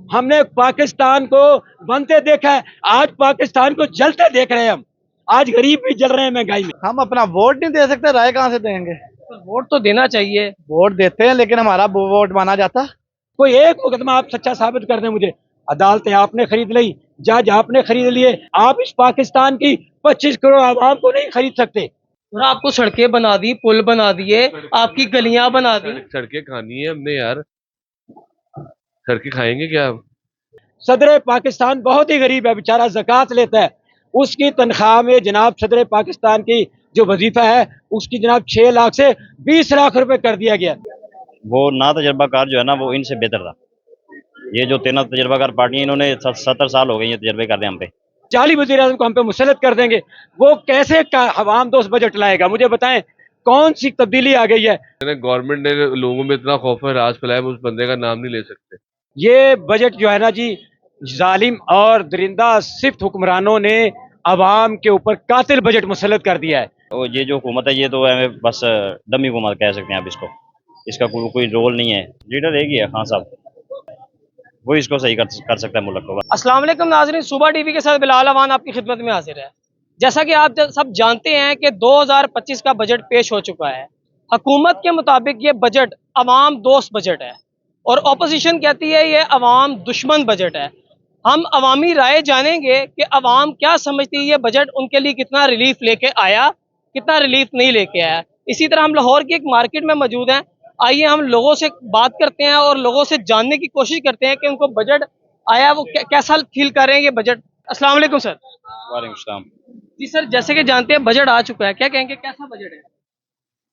ہم نے پاکستان کو بنتے دیکھا ہے، آج پاکستان کو جلتے دیکھ رہے ہیں ہم. آج غریب بھی جل رہے ہیں مہنگائی میں. ہم اپنا ووٹ نہیں دے سکتے، رائے کہاں سے دیں گے؟ ووٹ تو دینا چاہیے. ووٹ دیتے ہیں لیکن ہمارا ووٹ مانا جاتا. کوئی ایک مقدمہ آپ سچا ثابت کر دیں مجھے. عدالتیں آپ نے خرید لی، جج آپ نے خرید لیے، آپ اس پاکستان کی 25 کروڑ عوام کو نہیں خرید سکتے. اور آپ کو سڑکیں بنا دی، پل بنا دیے، آپ کی گلیاں بنا دی. سڑکیں کھانی ہے ہم نے یار، سڑکیں کھائیں گے کیا؟ صدر پاکستان بہت ہی غریب ہے بیچارہ، زکوٰۃ لیتا ہے. اس کی تنخواہ میں جناب صدر پاکستان کی جو وظیفہ ہے اس کی جناب 6 لاکھ سے 20 لاکھ روپے کر دیا گیا. وہ نا تجربہ کار جو ہے نا وہ ان سے بہتر تھا. یہ جو تینوں تجربہ کار پارٹی ہیں انہوں نے 70 سال ہو گئے یہ تجربے کر رہے ہیں ہم پہ. 40 وزیر اعظم کو ہم پہ مسلط کر دیں گے، وہ کیسے عوام دوست بجٹ لائے گا؟ مجھے بتائیں کون سی تبدیلی آ گئی ہے؟ گورنمنٹ نے لوگوں میں اتنا خوف و راج پھیلایا اس بندے کا نام نہیں لے سکتے. یہ بجٹ جو ہے نا جی، ظالم اور درندہ صفت حکمرانوں نے عوام کے اوپر قاتل بجٹ مسلط کر دیا ہے. اور یہ جو حکومت ہے یہ تو بس ڈمی حکومت کہہ سکتے ہیں آپ اس کو. اس کا کوئی رول نہیں ہے. لیڈر ایک ہی ہے خان صاحب، وہ اس کو صحیح کر سکتا ہے ملک کو. السلام علیکم ناظرین، صبح ٹی وی کے ساتھ بلال اوان آپ کی خدمت میں حاضر ہے. جیسا کہ آپ سب جانتے ہیں کہ 2025 کا بجٹ پیش ہو چکا ہے. حکومت کے مطابق یہ بجٹ عوام دوست بجٹ ہے اور اپوزیشن کہتی ہے یہ عوام دشمن بجٹ ہے. ہم عوامی رائے جانیں گے کہ عوام کیا سمجھتی ہے یہ بجٹ ان کے لیے کتنا ریلیف لے کے آیا، کتنا ریلیف نہیں لے کے آیا. اسی طرح ہم لاہور کی ایک مارکیٹ میں موجود ہیں. آئیے ہم لوگوں سے بات کرتے ہیں اور لوگوں سے جاننے کی کوشش کرتے ہیں کہ ان کو بجٹ آیا وہ کیسا فیل کر رہے ہیں یہ بجٹ. السلام علیکم سر. وعلیکم السلام. جی سر، جیسے کہ جانتے ہیں بجٹ آ چکا ہے، کیا کہیں گے کیسا بجٹ ہے؟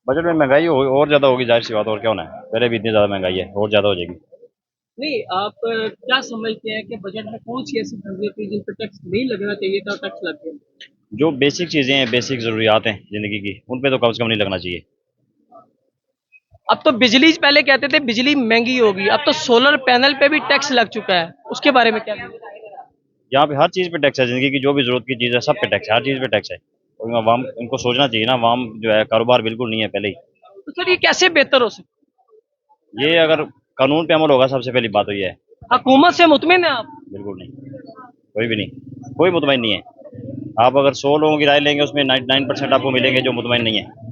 بجٹ میں مہنگائی اور زیادہ ہوگی، ظاہر سی بات. اور کیا ہونا ہے، پہلے بھی اتنی زیادہ مہنگائی ہے اور زیادہ ہو جائے گی. نہیں، آپ کیا سمجھتے ہیں کہ بجٹ میں کون سی ایسی چیزیں تھی جن پہ ٹیکس نہیں لگنا چاہیے تھا ٹیکس لگ گیا؟ جو بیسک چیزیں ہیں، بیسک ضروریات ہیں زندگی کی، ان پہ تو کم سے کم نہیں لگنا چاہیے. اب تو بجلی، پہلے کہتے تھے بجلی مہنگی ہوگی، اب تو سولر پینل پہ بھی ٹیکس لگ چکا ہے، اس کے بارے میں کیا؟ یہاں پہ ہر چیز پہ ٹیکس ہے. زندگی کی جو بھی ضرورت کی چیز ہے سب پہ ٹیکس ہے، ہر چیز پہ ٹیکس ہے. اور عوام ان کو سوچنا چاہیے نا. عوام جو ہے کاروبار بالکل نہیں ہے پہلے ہی. تو سر یہ کیسے بہتر ہو سکتا؟ یہ اگر قانون پہ عمل ہوگا، سب سے پہلی بات تو یہ ہے. حکومت سے مطمئن ہیں آپ؟ بالکل نہیں، کوئی بھی نہیں، کوئی مطمئن نہیں ہے. آپ اگر 100 لوگوں کی رائے لیں گے اس میں 99% آپ کو ملیں گے جو مطمئن نہیں ہے.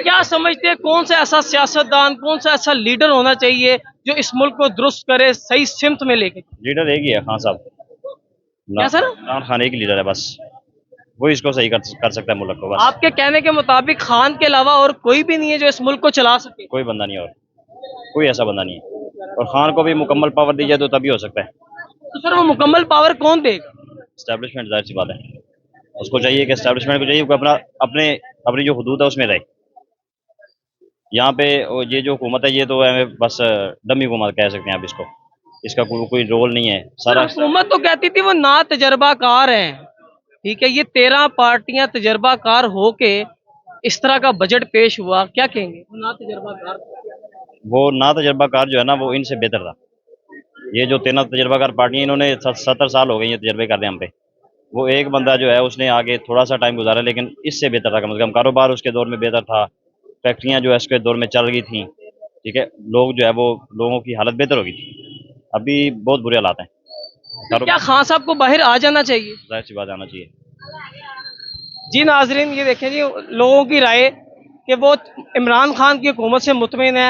کیا سمجھتے ہیں کون سا ایسا سیاستدان، کون سا ایسا لیڈر ہونا چاہیے جو اس ملک کو درست کرے، صحیح سمت میں لے کے؟ لیڈر ایک ہی ہے، خان صاحب. کیا سر؟ عمران خان ایک ہی لیڈر ہے بس، وہ اس کو صحیح کر سکتا ہے ملک کو بس. آپ کے کہنے کے مطابق خان کے علاوہ اور کوئی بھی نہیں ہے جو اس ملک کو چلا سکے؟ کوئی بندہ نہیں، اور کوئی ایسا بندہ نہیں ہے. اور خان کو بھی مکمل پاور دی جائے تو تبھی ہو سکتا ہے. تو سر وہ مکمل پاور کون دے گا؟ اسٹیبلشمنٹ، ظاہر سی بات ہے. اس کو چاہیے کہ اسٹیبلشمنٹ کو چاہیے کہ اپنی جو حدود ہے اس میں رہے. یہاں پہ یہ جو حکومت ہے یہ تو بس ڈمی حکومت کہہ سکتے ہیں آپ اس کو. اس کا کوئی رول نہیں ہے. سارا حکومت تو کہتی تھی وہ نا تجربہ کار ہیں، ٹھیک ہے، یہ 13 پارٹیاں تجربہ کار ہو کے اس طرح کا بجٹ پیش ہوا، کیا کہیں گے؟ نا تجربہ کار، وہ نا تجربہ کار جو ہے نا وہ ان سے بہتر تھا. یہ جو تینوں تجربہ کار پارٹی ہیں انہوں نے 70 سال ہو گئے یہ تجربے کر رہے ہیں ہم پہ. وہ ایک بندہ جو ہے اس نے آگے تھوڑا سا ٹائم گزارا لیکن اس سے بہتر تھا. کم از کم کاروبار اس کے دور میں بہتر تھا. فیکٹریاں جو ہے اس کے دور میں چل رہی تھیں، ٹھیک ہے. لوگ جو ہے وہ لوگوں کی حالت بہتر ہوگی تھی. ابھی بہت برے حالات ہیں. کیا خان صاحب کو باہر آ جانا چاہیے؟ ظاہر سی بات آنا چاہیے. جی ناظرین، یہ دیکھیں جی لوگوں کی رائے کہ وہ عمران خان کی حکومت سے مطمئن ہے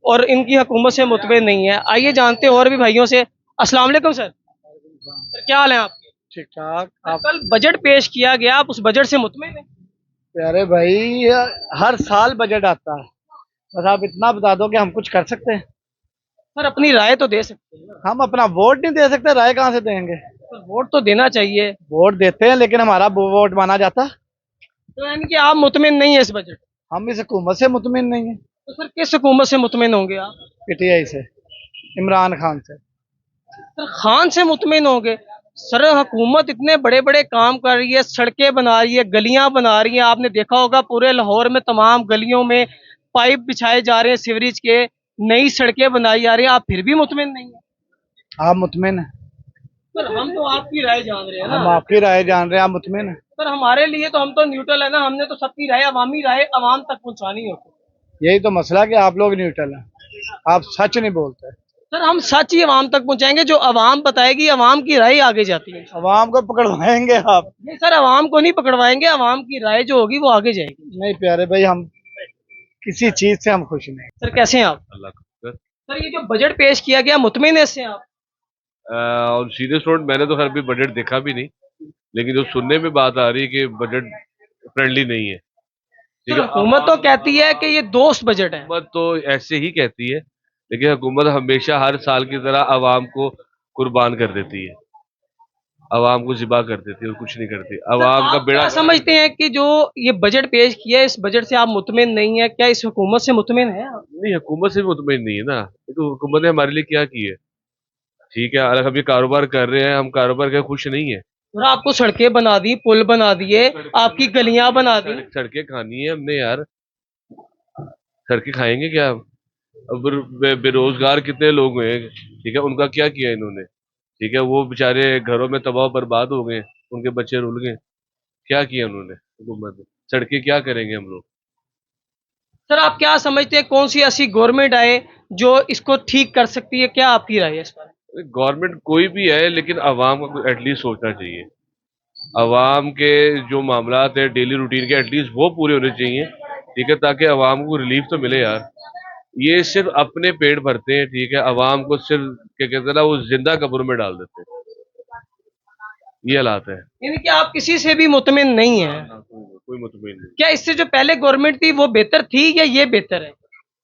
اور ان کی حکومت سے مطمئن نہیں ہے. آئیے جانتے ہیں اور بھی بھائیوں سے. السلام علیکم سر. سر کیا حال ہے آپ کے؟ ٹھیک ٹھاک. کل بجٹ پیش کیا گیا، آپ اس بجٹ سے مطمئن ہیں؟ پیارے بھائی، ہر سال بجٹ آتا ہے، بس آپ اتنا بتا دو کہ ہم کچھ کر سکتے ہیں. سر اپنی رائے تو دے سکتے ہیں. ہم اپنا ووٹ نہیں دے سکتے، رائے کہاں سے دیں گے؟ سر ووٹ تو دینا چاہیے. ووٹ دیتے ہیں لیکن ہمارا ووٹ مانا جاتا. تو یعنی کہ آپ مطمئن نہیں ہیں اس بجٹ؟ ہم اس حکومت سے مطمئن نہیں ہیں. تو سر کس حکومت سے مطمئن ہوں گے آپ؟ پی ٹی آئی سے، عمران خان سے. سر خان سے مطمئن ہوں گے؟ سر حکومت اتنے بڑے بڑے کام کر رہی ہے، سڑکیں بنا رہی ہے، گلیاں بنا رہی ہیں. آپ نے دیکھا ہوگا پورے لاہور میں تمام گلیوں میں پائپ بچھائے جا رہے ہیں سیوریج کے، نئی سڑکیں بنائی جا رہی ہیں، آپ پھر بھی مطمئن نہیں ہیں؟ آپ مطمئن ہیں؟ سر ہم تو آپ کی رائے جان رہے ہیں ہم نا. آپ کی رائے جان رہے ہیں. آپ مطمئن ہیں؟ سر ہمارے لیے تو ہم تو نیوٹرل ہے نا، ہم نے تو سب کی رائے، عوامی رائے عوام تک پہنچانی ہوتی. یہی تو مسئلہ کہ آپ لوگ نیوٹرل ہیں، آپ سچ نہیں بولتے. सर हम सच ही अवाम तक पहुंचाएंगे, जो अवाम बताएगी, अवाम की राय आगे जाती है। अवाम को पकड़वाएंगे आप? नहीं सर, अवाम को नहीं पकड़वाएंगे, अवाम की राय जो होगी वो आगे जाएगी। नहीं प्यारे भाई, हम किसी चीज से हम खुश नहीं। सर कैसे हैं आप? अल्लाह का शुक्र। सर ये जो बजट पेश किया गया, मुतमिन है इससे आप? और सीरियस नोट, मैंने तो खैर भी बजट देखा भी नहीं, लेकिन जो सुनने में बात आ रही है कि बजट फ्रेंडली नहीं है। ठीक सर है, हुकूमत तो कहती है कि ये दोस्त बजट है। हुकूमत तो ऐसे ही कहती है, लेकिन हुकूमत हमेशा हर साल की तरह आवाम को कुर्बान कर देती है, आवाम को ज़िबा कर देती है और कुछ नहीं करती। आवाम का आप बेड़ा क्या समझते हैं कि जो ये बजट पेश किया है, इस बजट से आप मुतमिन नहीं है? क्या इस हुकूमत से मुतमिन है आप? नहीं, हुकूमत से भी मुतमिन नहीं है ना। ये तो हुकूमत ने हमारे लिए क्या की है? ठीक है, अगर हम ये कारोबार कर रहे हैं, हम कारोबार के खुश नहीं है। और आपको सड़कें बना दी, पुल बना दिए, आपकी गलियां बना दी। सड़कें खानी है हमने यार, सड़कें खाएंगे क्या? अब बेरोजगार कितने लोग हुए हैं, ठीक है, उनका क्या किया इन्होंने? ठीक है, वो बेचारे घरों में तबाह बर्बाद हो गए, उनके बच्चे रुल गए। क्या किया उन्होंने हुकूमत ने? सड़कें क्या करेंगे हम लोग? सर आप क्या समझते हैं, कौन सी ऐसी गवर्नमेंट आए जो इसको ठीक कर सकती है? क्या आपकी राय है इस पर? गवर्नमेंट कोई भी है, लेकिन आवाम को एटलीस्ट सोचना चाहिए। आवाम के जो मामलात है डेली रूटीन के, एटलीस्ट वो पूरे होने चाहिए, ठीक है, ताकि आवाम को रिलीफ तो मिले यार। ये सिर्फ अपने पेट भरते हैं, ठीक है, आवाम को सिर्फ क्या कहते हैं ना, वो जिंदा कब्र में डाल देते हैं। ये हालात है। यानी कि आप किसी से भी मुतमिन नहीं है? कोई मुतमिन नहीं। क्या इससे जो पहले गवर्नमेंट थी वो बेहतर थी या ये बेहतर है?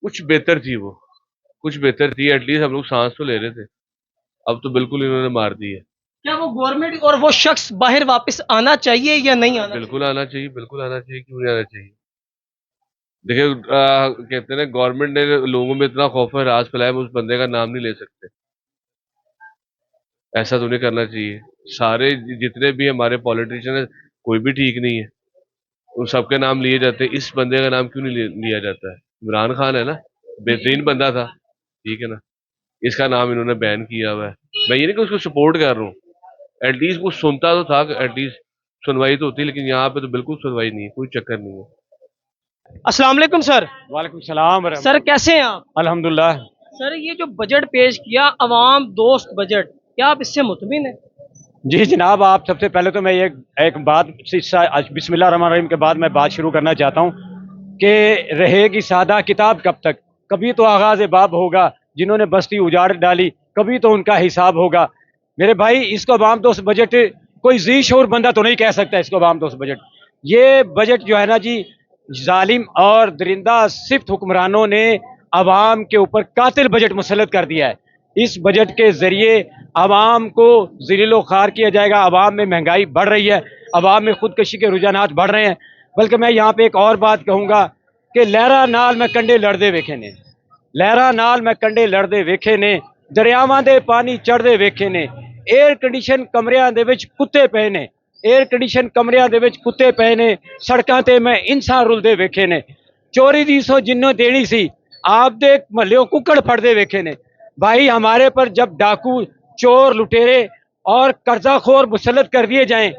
कुछ बेहतर थी वो, कुछ बेहतर थी, एटलीस्ट हम लोग सांस तो ले रहे थे। अब तो बिल्कुल इन्होंने मार दी है। क्या वो गवर्नमेंट और वो शख्स बाहर वापस आना चाहिए या नहीं आना चाहिए? बिल्कुल आना चाहिए, बिल्कुल आना चाहिए, क्यों नहीं आना चाहिए? देखिए, कहते हैं ना, गवर्नमेंट ने लोगों में इतना खौफ है राज फैलाया, हम उस बंदे का नाम नहीं ले सकते। ऐसा तो नहीं करना चाहिए। सारे जितने भी हमारे पॉलिटिशियन है, कोई भी ठीक नहीं है, उन सबके नाम लिए जाते हैं, इस बंदे का नाम क्यों नहीं लिया जाता है? इमरान खान है ना, बेहतरीन बंदा था, ठीक है ना, इसका नाम इन्होंने बैन किया हुआ है। मैं ये नहीं कि उसको सपोर्ट कर रहा हूँ, एटलीस्ट वो सुनता तो था, एटलीस्ट सुनवाई तो होती, लेकिन यहाँ पे तो बिल्कुल सुनवाई नहीं है, कोई चक्कर नहीं है। अस्सलाम वालेकुम सर। वालेकुम सलाम। सर कैसे हैं आप? अल्हम्दुलिल्लाह। सर ये जो बजट पेश किया, अवाम दोस्त बजट, क्या आप इससे मुतमिन है? जी जनाब, आप सबसे पहले तो मैं ये एक बात बिस्मिल्लाह रहमान रहीम के बाद मैं बात शुरू करना चाहता हूँ कि रहेगी सादा किताब कब तक, कभी तो आगाज़ बाब होगा, जिन्होंने बस्ती उजाड़ डाली कभी तो उनका हिसाब होगा। मेरे भाई, इसको अवाम दोस्त बजट कोई जी शोर बंदा तो नहीं कह सकता इसको अवाम दोस्त बजट। ये बजट जो है ना जी, जालिम और दरिंदा सिफ्त हुक्मरानों ने अवाम के ऊपर कातिल बजट मुसल्लत कर दिया है। इस बजट के ज़रिए आवाम को ज़लील ख़ार किया जाएगा। आवाम में महंगाई बढ़ रही है, आवाम में खुदकशी के रुझानात बढ़ रहे हैं। बल्कि मैं यहाँ पे एक और बात कहूँगा कि लहरा नाल मैं कंडे लड़दे वेखे ने, लहरा नाल मैं कंडे लड़दे वेखे ने, दरियावां दे पानी चढ़दे वेखे ने, एयर कंडीशन कमरियां दे विच कुत्ते पे ने, एयर कंडीशन कमरियां दे विच कुत्ते पे ने, सड़कां ते मैं इंसान रुलदे वेखे ने, चोरी दी सो जिन्हों देनी सी आप दे महल्लों कुकड़ फड़दे वेखे ने। भाई, हमारे पर जब डाकू, चोर, लुटेरे और कर्जाखोर मुसल्लत कर दिए जाएं,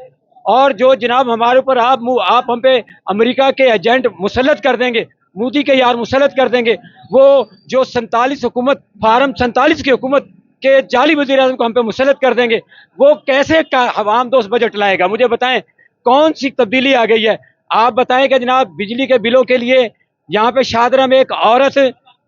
और जो जनाब हमारे ऊपर आप हम पे अमेरिका के एजेंट मुसल्लत कर देंगे, मोदी के यार मुसल्लत कर देंगे, वो जो 47 हुकूमत, फार्म 47 की हुकूमत के जाली वज़ीर आज़म को हम पे मुसल्लत कर देंगे, वो कैसे का अवाम दोस्त बजट लाएगा? मुझे बताएं, कौन सी तब्दीली आ गई है? आप बताएं कि जनाब बिजली के बिलों के लिए यहाँ पे शादरा में एक औरत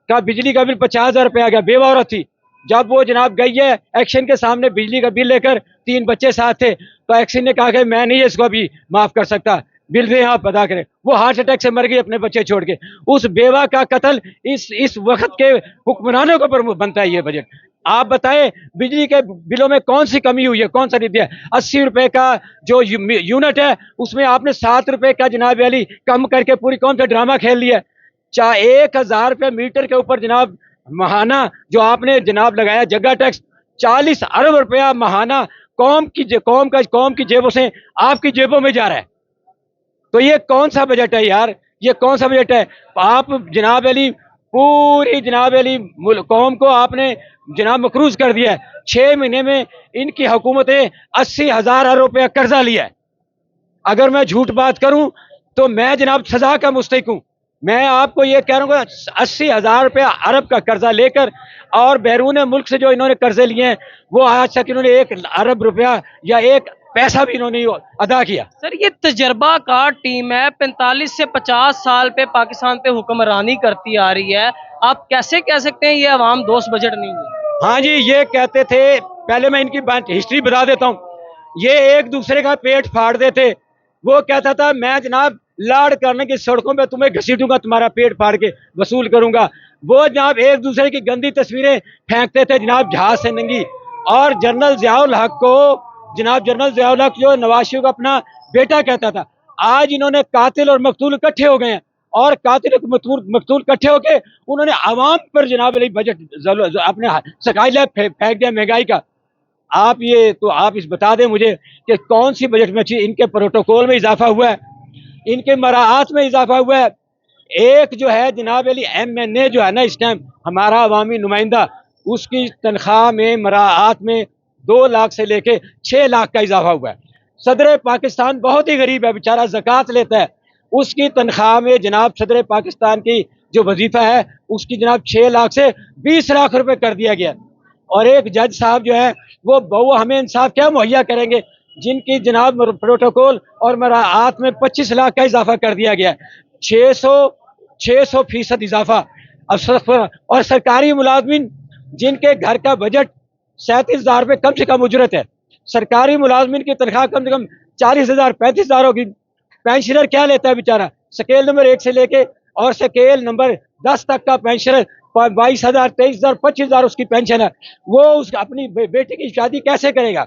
का बिजली का बिल 50,000 रुपये आ गया, बेवा औरत थी। जब वो जनाब गई है एक्शन के सामने बिजली का बिल लेकर, 3 बच्चे साथ थे, तो एक्शन ने कहा कि मैं नहीं इसको अभी माफ कर सकता, बिल दें आप अदा करें। वो हार्ट अटैक से मर गई अपने बच्चे छोड़ के। उस बेवा का कत्ल इस वक्त के हुक्मरानों के ऊपर बनता है ये बजट। आप बताएं, बिजली के बिलों में कौन सी कमी हुई है, कौन सा नहीं दिया? 80 रुपए का जो यूनिट है उसमें आपने 7 रुपए का जनाब वाली कम करके पूरी कौन सा ड्रामा खेल लिया। 1000 रुपये मीटर के ऊपर जनाब महाना जो आपने जनाब लगाया जगह टैक्स, 40 अरब रुपया महाना कौम की जेबों से आपकी जेबों में जा रहा है। तो ये कौन सा बजट है यार? ये कौन सा बजट है? आप जनाब अली पूरी जनाब अली कौम को आपने जनाब मकरूज कर दिया है। 6 महीने में इनकी हुकूमतें 80,000 अरब रुपया कर्जा लिया है। अगर मैं झूठ बात करूं तो मैं जनाब सजा का मुस्तहिक हूं। मैं आपको ये कह रहा हूँ 80,000 रुपया अरब का कर्जा लेकर और बैरून मुल्क से जो इन्होंने कर्जे लिए हैं वो आज तक इन्होंने 1 अरब रुपया या 1 पैसा भी इन्होंने नहीं अदा किया। सर ये तजर्बाकार टीम है, 45 से 50 साल पे पाकिस्तान पे हुक्मरानी करती आ रही है, आप कैसे कह सकते हैं ये अवाम दोस्त बजट नहीं है? हाँ जी, ये कहते थे, पहले मैं इनकी हिस्ट्री बता देता हूँ। ये एक दूसरे का पेट फाड़ते थे। वो कहता था मैं जनाब लाड़ करने की सड़कों पे तुम्हें घसीटूंगा, तुम्हारा पेट फाड़ के वसूल करूंगा। वो जनाब एक दूसरे की गंदी तस्वीरें फेंकते थे जनाब जहाज से नंगी। और जनरल ज़ियाउल हक को, जनाब जनरल ज़ियाउल हक जो नवाज शरीफ को अपना बेटा कहता था, आज इन्होंने कातिल और मकतूल इकट्ठे हो गए हैं। और कातिल मकतूल इकट्ठे होके उन्होंने आवाम पर जनाब अली बजट अपने सकाइला फेंक दिया महंगाई का। आप इस बता दें मुझे कि कौन सी बजट में अच्छी, इनके प्रोटोकॉल में इजाफा हुआ है, इनके मराआत में इजाफा हुआ है। एक जो है जनाब अली MNA जो है ना इस टाइम हमारा अवामी नुमाइंदा, उसकी तनख्वाह में मराआत में 2 लाख से लेके 6 लाख का इजाफा हुआ है। सदर पाकिस्तान बहुत ही गरीब है, बेचारा ज़कात लेता है, उसकी तनख्वाह में जनाब सदर पाकिस्तान की जो वजीफा है उसकी जनाब 6 लाख से 20 लाख रुपए कर दिया गया। और एक जज साहब जो है वो हमें इंसाफ क्या मुहैया करेंगे जिनकी जनाब प्रोटोकॉल और मराआत में 25 लाख का इजाफा कर दिया गया है, 600% इजाफा। और सरकारी मुलाजमिन जिनके घर का बजट 37,000 रुपये कम से कम उजरत है, सरकारी मुलाजमिन की तनख्वाह कम से कम 40,000 35,000 होगी। पेंशनर क्या लेता है बेचारा, स्केल नंबर 1 से लेके और स्केल नंबर 10 तक का पेंशनर 22,000 23,000 25,000 उसकी पेंशन है। वो अपनी बेटी की शादी कैसे करेगा?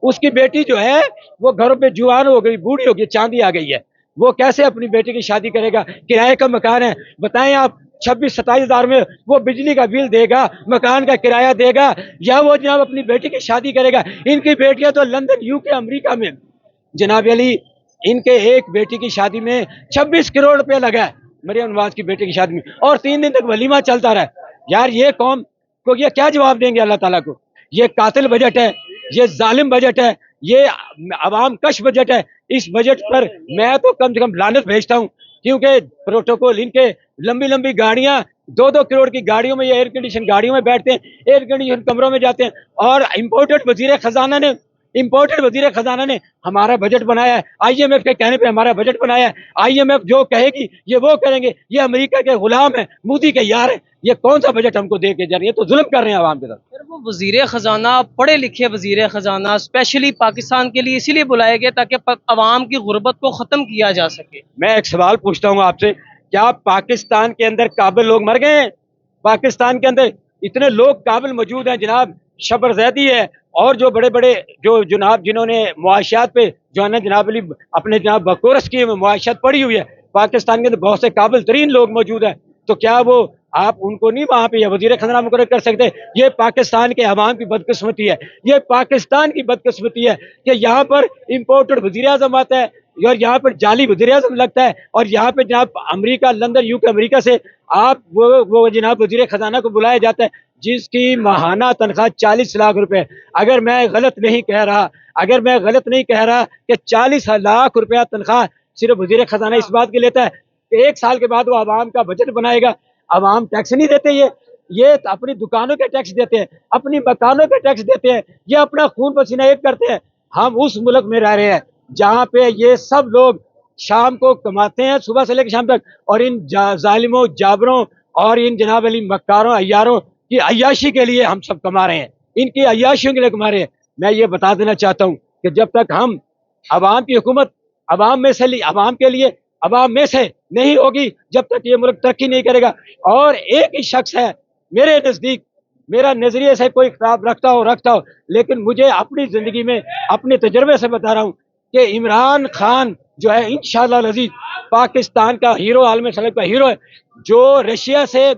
उसकी बेटी जो है वो घरों पे जुआन हो गई, बूढ़ी हो गई, चांदी आ गई है, वो कैसे अपनी बेटी की शादी करेगा? किराए का मकान है, बताएं आप 26-27,000 में वो बिजली का बिल देगा, मकान का किराया देगा, या वो जनाब अपनी बेटी की शादी करेगा? इनकी बेटियां तो लंदन UK अमेरिका में जनाब अली, इनके एक बेटी की शादी में 26 करोड़ रुपया लगा है, मरियम नवाज की बेटी की शादी में, और 3 दिन तक वलीमा चलता रहा। यार ये कौम को ये क्या जवाब देंगे अल्लाह ताला को? ये कातिल बजट है, ये जालिम बजट है, ये अवाम कश बजट है। इस बजट पर मैं तो कम से कम लानत भेजता हूँ, क्योंकि प्रोटोकॉल इनके लंबी लंबी गाड़ियां 2-2 करोड़ की गाड़ियों में, ये एयर कंडीशन गाड़ियों में बैठते हैं, एयर कंडीशन कमरों में जाते हैं। और इम्पोर्टेड वजीर खजाना ने हमारा बजट बनाया है, IMF के कहने पे हमारा बजट बनाया है। IMF जो कहेगी ये वो करेंगे, ये अमेरिका के गुलाम है, मोदी के यार है। ये कौन सा बजट हमको दे के जा रही है? तो जुल्म कर रहे हैं आवाम के साथ। सर वो वजीर खजाना, पढ़े लिखे वजीर खजाना स्पेशली पाकिस्तान के लिए इसीलिए बुलाए गए ताकि अवाम की गुर्बत को ख़त्म किया जा सके। मैं एक सवाल पूछता हूँ आपसे, क्या पाकिस्तान के अंदर काबिल लोग मर गए हैं? पाकिस्तान के अंदर इतने लोग काबिल मौजूद हैं जनाब, शबर जैदी है और जो बड़े बड़े जो जनाब जिन्होंने मुआशियात पे जो है ना जनाब अली अपने जनाब बकोरस की मुआशियात पड़ी हुई है, पाकिस्तान के अंदर बहुत से काबिल तरीन लोग मौजूद हैं। तो क्या वो आप उनको नहीं वहाँ पे वजीर खजाना मुकर्रर कर सकते? ये पाकिस्तान के अवाम की बदकिस्मती है, ये पाकिस्तान की बदकिस्मती है कि यहाँ पर इम्पोर्टेड वजीर आजम आता है और यहाँ पर जाली वजीर आजम लगता है, और यहाँ पे जनाब अमेरिका, लंदन UK अमेरिका से आप वो जनाब वजीर खजाना को बुलाया जाता है जिसकी माहाना तनख्वाह 40 लाख रुपए। अगर मैं गलत नहीं कह रहा कि 40 लाख रुपया तनख्वाह सिर्फ वजीर खजाना इस बात के लेता है कि 1 साल के बाद वो आवाम का बजट बनाएगा। आवाम टैक्स नहीं देते, ये अपनी दुकानों के टैक्स देते हैं, अपनी मकानों के टैक्स देते हैं, ये अपना खून पसीना एक करते हैं। हम उस मुल्क में रह रहे हैं जहाँ पे ये सब लोग शाम को कमाते हैं सुबह से लेकर शाम तक, और इन जालिमों, जाबरों और इन जनाब अली मक्कारों, अय्यारों की अय्याशी के लिए हम सब कमा रहे हैं, इनकी अय्याशियों के लिए कमा रहे हैं। मैं ये बता देना चाहता हूँ कि जब तक हम अवाम की हुकूमत अवाम में से नहीं होगी, जब तक ये मुल्क तरक्की नहीं करेगा। और एक ही शख्स है मेरे नज़दीक, मेरा नजरिए से कोई खिताब रखता हो, लेकिन मुझे अपनी ज़िंदगी में अपने तजर्बे से बता रहा हूँ कि इमरान खान जो है इंशाअल्लाह अज़ीज़ पाकिस्तान का हीरो, आलम सलब का हीरो है, जो रशिया से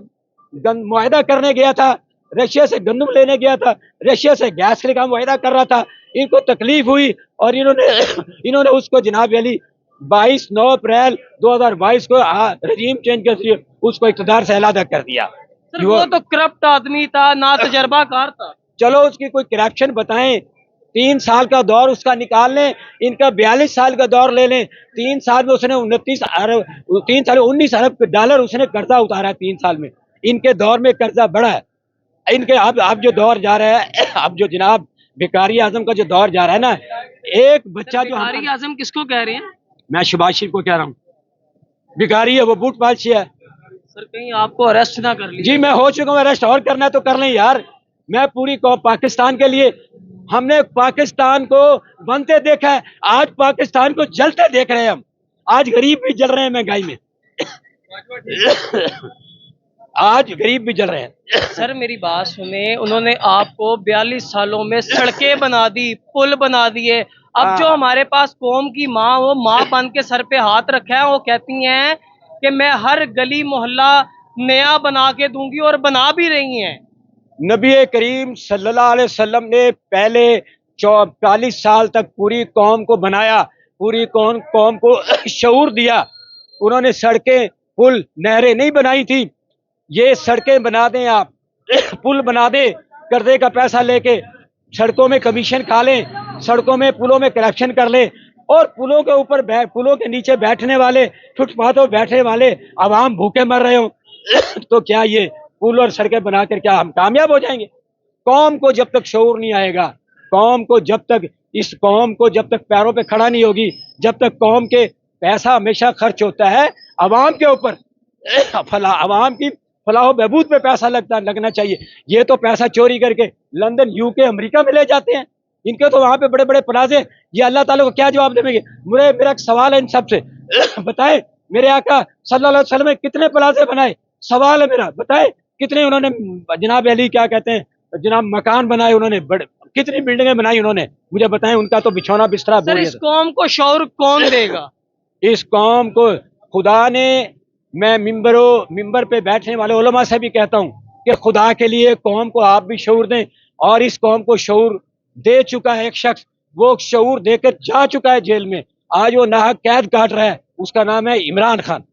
मुआहदा करने गया था, रशिया से गंदम लेने गया था, रशिया से गैस के का मुआहदा कर रहा था। इनको तकलीफ हुई और इन्होंने उसको जनाब अली 9 अप्रैल 2022 को रजीम चेंज के जरिए उसको इक़्तिदार से अलहदा कर दिया। सर वो तो करप्ट आदमी था, ना तजर्बाकार था। चलो उसकी कोई करप्शन बताएं 3 साल का दौर उसका निकाल लें, इनका 42 साल का दौर ले लें, 3 साल में उसने 3 साल में 19 अरब डॉलर उसने कर्जा उतारा है 3 साल में। इनके दौर में कर्जा बढ़ा है। इनके अब जो दौर जा रहा है, अब जो जनाब भिखारी आजम का जो दौर जा रहा है ना, एक बच्चा जो भिखारी आजम किसको कह रहे हैं? मैं शहबाज शरीफ को कह रहा हूँ, भिखारी है वो, बूट पालशी है। सर कहीं आपको अरेस्ट ना कर लीजिए। जी मैं हो चुका हूँ अरेस्ट, और करना है तो कर लें यार। मैं पूरी पाकिस्तान के लिए, हमने पाकिस्तान को बनते देखा है, आज पाकिस्तान को जलते देख रहे हैं हम। आज गरीब भी जल रहे हैं महंगाई में आज गरीब भी जल रहे हैं। सर मेरी बात सुने, उन्होंने आपको 42 सालों में सड़कें बना दी, पुल बना दिए। अब जो हमारे पास कौम की माँ, वो माँ बन के सर पे हाथ रखा है, वो कहती हैं कि मैं हर गली मोहल्ला नया बना के दूंगी, और बना भी रही हैं। नबी करीम सल्लल्लाहु अलैहि वसल्लम ने पहले 40 साल तक पूरी कौम को बनाया, पूरी कौम को शऊर दिया। उन्होंने सड़कें, पुल, नहरें नहीं बनाई थी। ये सड़कें बना दें आप, पुल बना दें, कर्जे का पैसा लेके सड़कों में कमीशन खा लें, सड़कों में पुलों में करप्शन कर लें, और पुलों के ऊपर पुलों के नीचे बैठने वाले, फुटपाथों बैठने वाले आवाम भूखे मर रहे हो तो क्या ये पुल और सड़कें बनाकर क्या हम कामयाब हो जाएंगे? कौम को जब तक शऊर नहीं आएगा, इस कौम को जब तक पैरों पे खड़ा नहीं होगी, जब तक कौम के पैसा हमेशा खर्च होता है अवाम के ऊपर, अवाम की फलाह बहबूद पे पैसा लगना चाहिए। ये तो पैसा चोरी करके लंदन, यूके, अमेरिका में ले जाते हैं। इनके तो वहां पे बड़े बड़े प्लाजे। ये अल्लाह ताला को क्या जवाब देंगे? मेरा एक सवाल है इन सबसे बताएं, मेरे आका सल्लल्लाहु अलैहि वसल्लम ने कितने प्लाजे बनाए? सवाल है मेरा, बताएं कितने उन्होंने, जनाब अली क्या कहते हैं, जनाब मकान बनाए उन्होंने, बड़े कितनी बिल्डिंगें बनाई उन्होंने, मुझे बताएं। उनका तो बिछौना बिस्तरा सर इस कौम को शऊर कौन देगा? इस कौम को खुदा ने, मैं मिंबर पे बैठने वाले उलमा से भी कहता हूँ कि खुदा के लिए कौम को आप भी शऊर दें। और इस कौम को शऊर दे चुका है एक शख्स, वो शऊर देकर जा चुका है जेल में, आज वो नाहक कैद काट रहा है, उसका नाम है इमरान खान।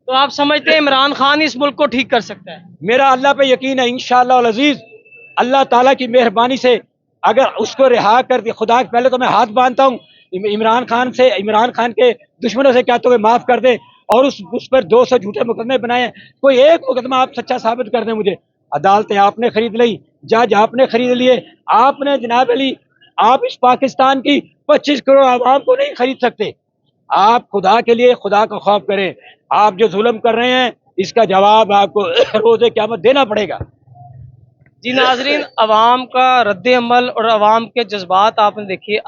तो आप समझते हैं इमरान खान इस मुल्क को ठीक कर सकता है? मेरा अल्लाह पे यकीन है, इंशाअल्लाह अल अजीज, अल्लाह ताला की मेहरबानी से अगर उसको रिहा कर दिया, खुदा पहले तो मैं हाथ बांधता हूँ इमरान खान के दुश्मनों से कहते हुए माफ कर दे, और उस पर 200 झूठे मुकदमे बनाए हैं, कोई एक मुकदमा आप सच्चा साबित कर दें मुझे। अदालतें आपने खरीद ली, जज आपने खरीद लिए, आपने जनाब अली, आप इस पाकिस्तान की 25 करोड़ आवाम को नहीं खरीद सकते। आप खुदा के लिए खुदा का खौफ करें। आप जो जुल्म कर रहे हैं इसका जवाब आपको रोज़े क़यामत देना पड़ेगा। जी नाजरीन, अवाम का रद्द अमल और अवाम के जज्बात आपने देखिए।